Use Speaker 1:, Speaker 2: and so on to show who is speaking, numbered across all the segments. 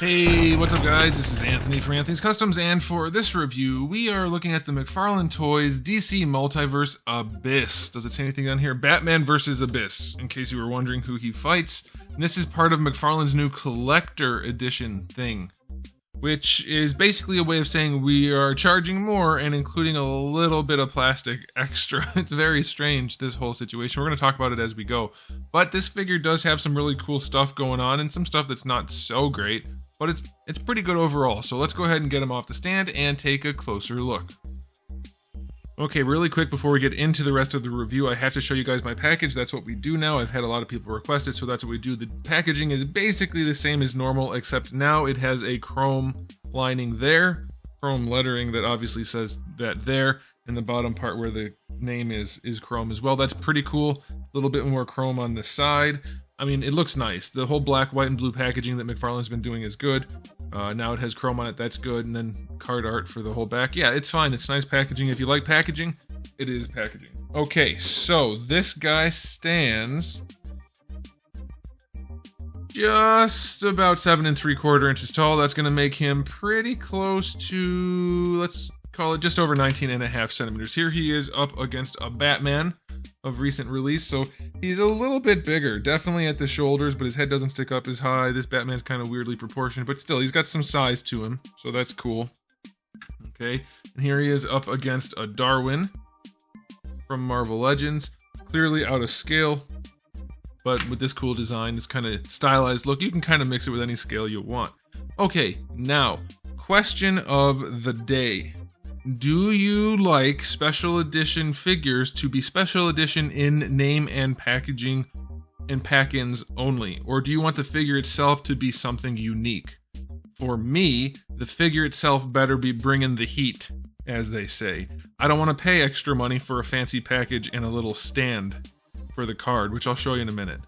Speaker 1: Hey, what's up guys? This is Anthony from Anthony's Customs, and for this review, we are looking at the McFarlane Toys DC Multiverse Abyss. Does it say anything on here? Batman vs. Abyss, in case you were wondering who he fights. And this is part of McFarlane's new collector edition thing, which is basically a way of saying we are charging more and including a little bit of plastic extra. It's very strange, this whole situation. We're going to talk about it as we go. But this figure does have some really cool stuff going on and some stuff that's not so great. But it's pretty good overall, so let's go ahead and get him off the stand and take a closer look. Okay, really quick before we get into the rest of the review, I have to show you guys my package. That's what we do now. I've had a lot of people request it, so that's what we do. The packaging is basically the same as normal, except now it has a chrome lining there, chrome lettering that obviously says that there, and the bottom part where the name is chrome as well. That's pretty cool. A little bit more chrome on the side. I mean, it looks nice. The whole black, white, and blue packaging that McFarlane's been doing is good. Now it has chrome on it, that's good. And then card art for the whole back. Yeah, it's fine. It's nice packaging. If you like packaging, it is packaging. Okay, so this guy stands just about 7 3/4 inches tall. That's going to make him pretty close to, let's call it just over 19.5 centimeters. Here he is up against a Batman of recent release, so he's a little bit bigger, definitely at the shoulders, but his head doesn't stick up as high. This Batman's kind of weirdly proportioned, but still, he's got some size to him, so that's cool. Okay, and here he is up against a Darwin from Marvel Legends, clearly out of scale, but with this cool design, this kind of stylized look. You can kind of mix it with any scale you want. Okay, now, question of the day. Do you like special edition figures to be special edition in name and packaging and pack-ins only? Or do you want the figure itself to be something unique? For me, the figure itself better be bringing the heat, as they say. I don't want to pay extra money for a fancy package and a little stand for the card, which I'll show you in a minute.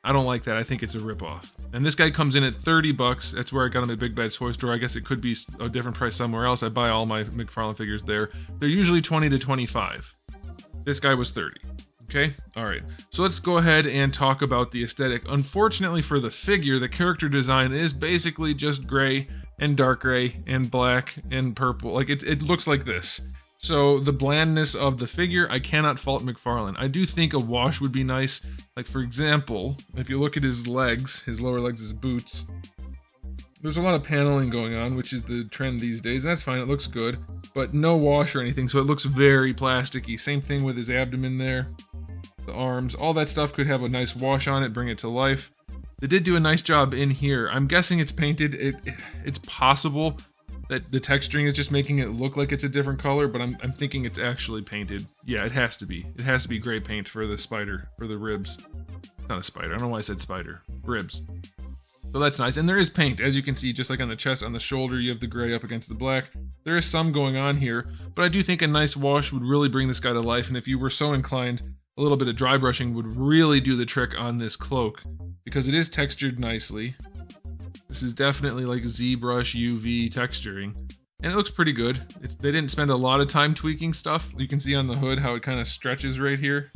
Speaker 1: I don't like that. I think it's a ripoff. And this guy comes in at 30 bucks. That's where I got him at Big Bad Toy Store. I guess it could be a different price somewhere else. I buy all my McFarlane figures there. They're usually 20 to 25. This guy was 30. Okay? Alright. So let's go ahead and talk about the aesthetic. Unfortunately for the figure, the character design is basically just gray and dark gray and black and purple. Like, it looks like this. So the blandness of the figure, I cannot fault McFarlane. I do think a wash would be nice. Like, for example, if you look at his legs, his lower legs, his boots, there's a lot of paneling going on, which is the trend these days, and that's fine, it looks good, but no wash or anything, so it looks very plasticky. Same thing with his abdomen there, the arms, all that stuff could have a nice wash on it, bring it to life. They did do a nice job in here. I'm guessing it's painted. It's possible that the texturing is just making it look like it's a different color, but I'm thinking it's actually painted. Yeah, it has to be. It has to be gray paint for the spider, for the ribs. Not a spider, I don't know why I said spider. Ribs. So that's nice, and there is paint, as you can see, just like on the chest, on the shoulder, you have the gray up against the black. There is some going on here, but I do think a nice wash would really bring this guy to life, and if you were so inclined, a little bit of dry brushing would really do the trick on this cloak, because it is textured nicely. This is definitely like ZBrush UV texturing, and it looks pretty good. They didn't spend a lot of time tweaking stuff. You can see on the hood how it kind of stretches right here.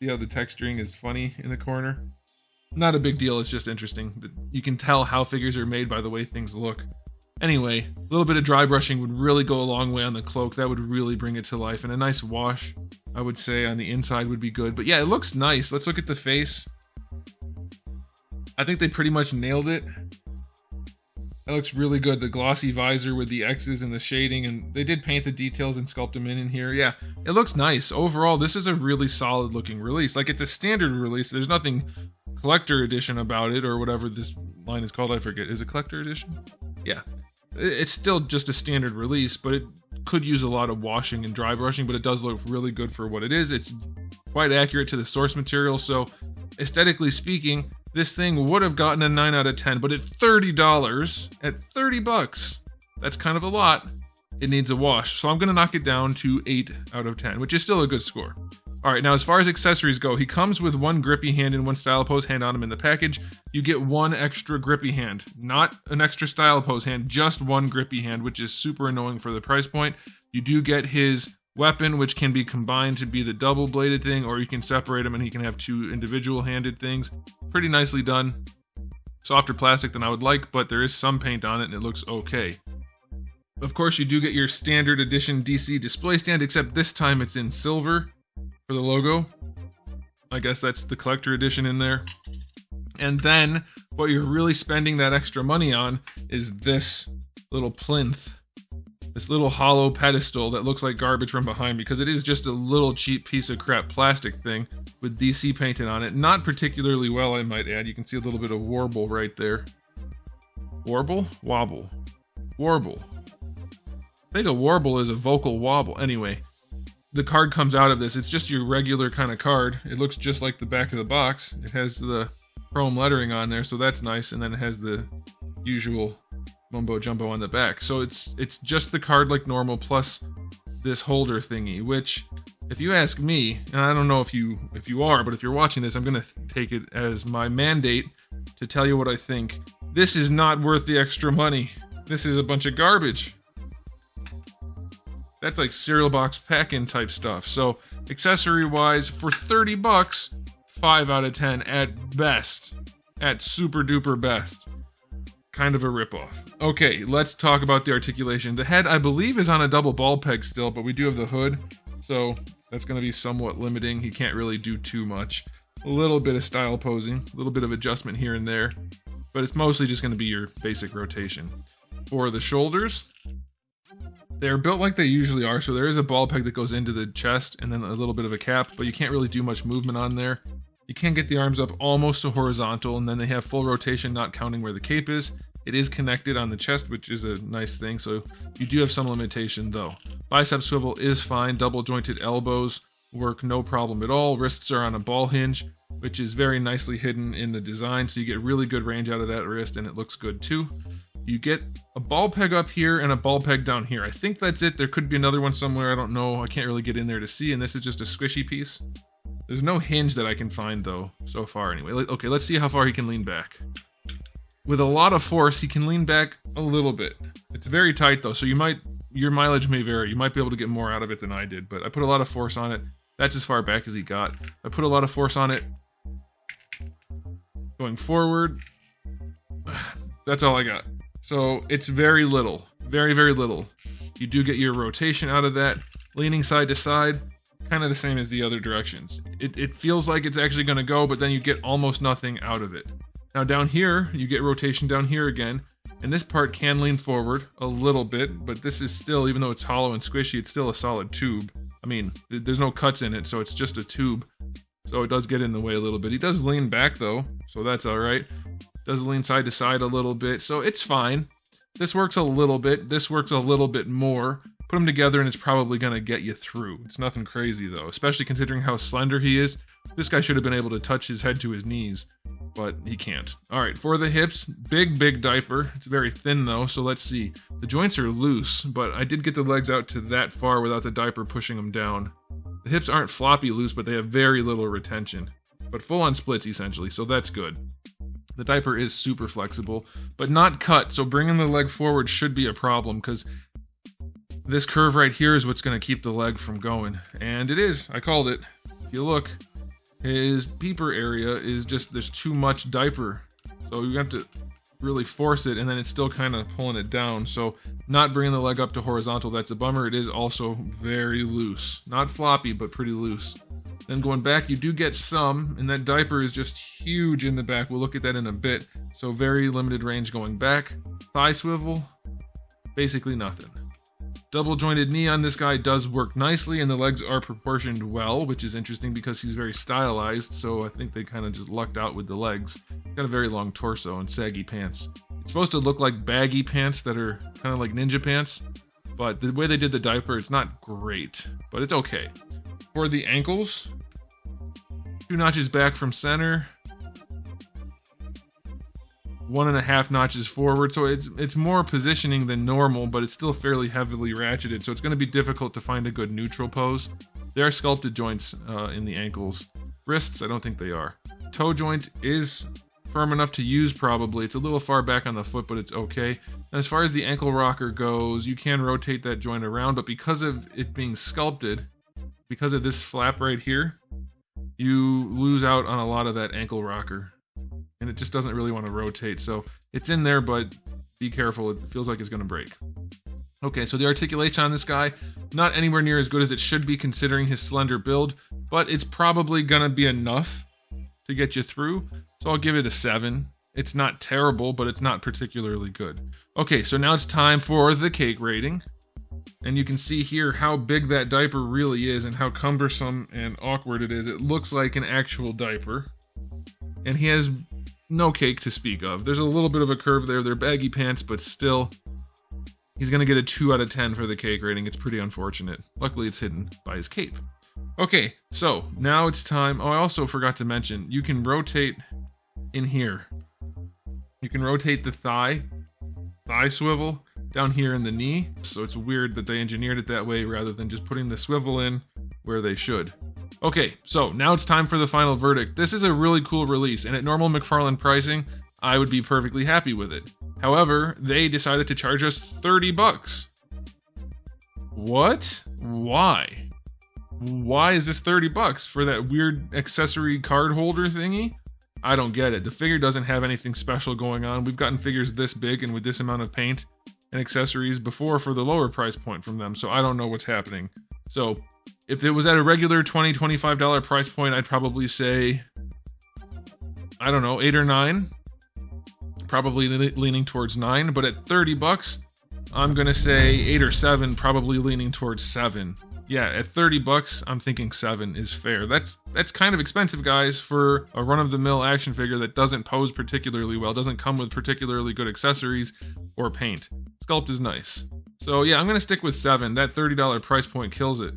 Speaker 1: See how the texturing is funny in the corner? Not a big deal, it's just interesting. You can tell how figures are made by the way things look. Anyway, a little bit of dry brushing would really go a long way on the cloak. That would really bring it to life, and a nice wash, I would say, on the inside would be good. But yeah, it looks nice. Let's look at the face. I think they pretty much nailed it. That looks really good. The glossy visor with the X's and the shading, and they did paint the details and sculpt them in here. Yeah, it looks nice. Overall, this is a really solid looking release. Like, it's a standard release. There's nothing collector edition about it, or whatever this line is called. I forget. Is it collector edition? Yeah. It's still just a standard release, but it could use a lot of washing and dry brushing, but it does look really good for what it is. It's quite accurate to the source material, so aesthetically speaking, this thing would have gotten a 9 out of 10, but at $30, at 30 bucks, that's kind of a lot. It needs a wash, so I'm going to knock it down to 8 out of 10, which is still a good score. Alright, now as far as accessories go, he comes with one grippy hand and one style pose hand on him in the package. You get one extra grippy hand, not an extra style pose hand, just one grippy hand, which is super annoying for the price point. You do get his weapon, which can be combined to be the double-bladed thing, or you can separate them and he can have two individual handed things. Pretty nicely done. softer plastic than I would like, but there is some paint on it and it looks okay. Of course, you do get your standard edition DC display stand, except this time it's in silver for the logo. I guess that's the collector edition in there. And then what you're really spending that extra money on is this little plinth. This little hollow pedestal that looks like garbage from behind, because it is just a little cheap piece of crap plastic thing with DC painted on it. Not particularly well, I might add. You can see a little bit of warble right there. Warble? Wobble. Warble. I think a warble is a vocal wobble. Anyway, the card comes out of this. It's just your regular kind of card. It looks just like the back of the box. It has the chrome lettering on there, so that's nice. And then it has the usual mumbo jumbo on the back. So it's just the card like normal, plus this holder thingy, which, if you ask me, and I don't know if you are, but if you're watching this, I'm gonna take it as my mandate to tell you what I think. This is not worth the extra money. This is a bunch of garbage. That's like cereal box pack-in type stuff. So accessory wise, for 30 bucks, 5 out of 10 at best. At super duper best. Kind of a ripoff. Okay, let's talk about the articulation. The head, I believe, is on a double ball peg still, but we do have the hood, so that's going to be somewhat limiting. He can't really do too much. A little bit of style posing, a little bit of adjustment here and there, but it's mostly just going to be your basic rotation. For the shoulders, they're built like they usually are, so there is a ball peg that goes into the chest and then a little bit of a cap, but you can't really do much movement on there. You can get the arms up almost to horizontal, and then they have full rotation, not counting where the cape is. It is connected on the chest, which is a nice thing, so you do have some limitation though. Bicep swivel is fine. Double jointed elbows work no problem at all. Wrists are on a ball hinge, which is very nicely hidden in the design, so you get really good range out of that wrist, and it looks good too. You get a ball peg up here and a ball peg down here. I think that's it. There could be another one somewhere. I don't know. I can't really get in there to see, and this is just a squishy piece. There's no hinge that I can find though, so far anyway. Okay, let's see how far he can lean back. With a lot of force, he can lean back a little bit. It's very tight though, so your mileage may vary. You might be able to get more out of it than I did, but I put a lot of force on it. That's as far back as he got. I put a lot of force on it going forward. That's all I got. So it's very little, very, very little. You do get your rotation out of that. Leaning side to side, kind of the same as the other directions. It feels like it's actually going to go, but then you get almost nothing out of it. Now down here, you get rotation down here again, and this part can lean forward a little bit, but this is still, even though it's hollow and squishy, it's still a solid tube. I mean, there's no cuts in it, so it's just a tube. So it does get in the way a little bit. He does lean back though, so that's all right. Does lean side to side a little bit, so it's fine. This works a little bit, this works a little bit more. Put them together and it's probably going to get you through. It's nothing crazy though, especially considering how slender he is. This guy should have been able to touch his head to his knees, but he can't. All right, for the hips, big diaper. It's very thin though, so let's see. The joints are loose, but I did get the legs out to that far without the diaper pushing them down. The hips aren't floppy loose, but they have very little retention, but full on splits essentially, so that's good. The diaper is super flexible, but not cut, so bringing the leg forward should be a problem, because this curve right here is what's going to keep the leg from going. And it is. I called it. If you look, his peeper area is just, there's too much diaper. So you have to really force it, and then it's still kind of pulling it down. So not bringing the leg up to horizontal, that's a bummer. It is also very loose. Not floppy, but pretty loose. Then going back, you do get some, and that diaper is just huge in the back. We'll look at that in a bit. So very limited range going back. Thigh swivel, basically nothing. Double jointed knee on this guy does work nicely, and the legs are proportioned well, which is interesting because he's very stylized, so I think they kind of just lucked out with the legs. Got a very long torso and saggy pants. It's supposed to look like baggy pants that are kind of like ninja pants, but the way they did the diaper, it's not great, but it's okay. For the ankles, 2 notches back from center, 1.5 notches forward, so it's more positioning than normal, but it's still fairly heavily ratcheted, so it's going to be difficult to find a good neutral pose. There are sculpted joints in the ankles. Wrists, I don't think they are. Toe joint is firm enough to use probably. It's a little far back on the foot, but it's okay. And as far as the ankle rocker goes, you can rotate that joint around, but because of it being sculpted, because of this flap right here, you lose out on a lot of that ankle rocker. And it just doesn't really want to rotate. So it's in there, but be careful. It feels like it's going to break. Okay, so the articulation on this guy, not anywhere near as good as it should be considering his slender build, but it's probably going to be enough to get you through. So I'll give it a 7. It's not terrible, but it's not particularly good. Okay, so now it's time for the cake rating. And you can see here how big that diaper really is and how cumbersome and awkward it is. It looks like an actual diaper. And he has no cake to speak of. There's a little bit of a curve there. They're baggy pants, but still, he's going to get a 2 out of 10 for the cake rating. It's pretty unfortunate. Luckily, it's hidden by his cape. Okay, so now it's time. Oh, I also forgot to mention, you can rotate in here. You can rotate the thigh swivel down here in the knee. So it's weird that they engineered it that way rather than just putting the swivel in where they should. Okay, so now it's time for the final verdict. This is a really cool release, and at normal McFarlane pricing, I would be perfectly happy with it. However, they decided to charge us 30 bucks. What? Why? Why is this 30 bucks for that weird accessory card holder thingy? I don't get it. The figure doesn't have anything special going on. We've gotten figures this big and with this amount of paint and accessories before for the lower price point from them, so I don't know what's happening. So if it was at a regular $20, $25 price point, I'd probably say, I don't know, 8 or 9. Probably leaning towards 9, but at 30 bucks, I'm gonna say 8 or 7, probably leaning towards 7. Yeah, at 30 bucks, I'm thinking 7 is fair. That's kind of expensive, guys, for a run-of-the-mill action figure that doesn't pose particularly well, doesn't come with particularly good accessories or paint. Sculpt is nice. So yeah, I'm gonna stick with 7. That $30 price point kills it.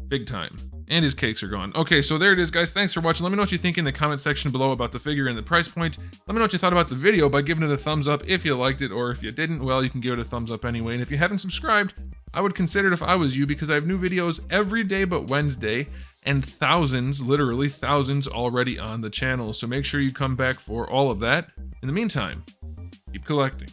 Speaker 1: Big time. And his cakes are gone. Okay, so there it is, guys. Thanks for watching. Let me know what you think in the comment section below about the figure and the price point. Let me know what you thought about the video by giving it a thumbs up if you liked it, or if you didn't, well, you can give it a thumbs up anyway. And if you haven't subscribed, I would consider it if I was you, because I have new videos every day but Wednesday, and thousands, literally thousands, already on the channel. So make sure you come back for all of that. In the meantime, keep collecting.